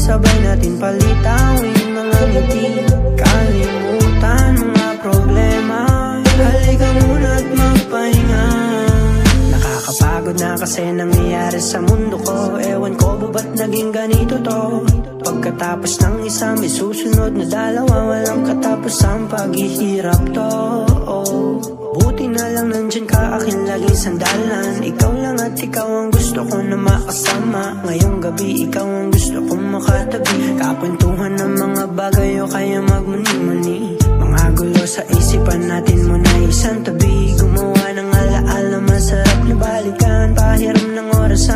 sabay natin palitawin mga ngiti. Kalimutan mga problema, halika muna at magpahinga. Nakakapagod na kasi nangyayari sa mundo ko. Ewan ko ba ba't naging ganito to? Pagkatapos ng isa may susunod na dalawa. Walang katapos ang paghihirap to. Buti na lang nandyan ka, akin lagi sandalan. Ikaw lang at ikaw ang gusto ko na makasama. Ngayong gabi ikaw ang gusto kong makatabi. Kakwentuhan ng mga bagay o kaya magmuni-muni. Mga gulo sa isipan natin muna isang tabi. Gumawa ng alaala, masarap na balikan. Pahiram ng oras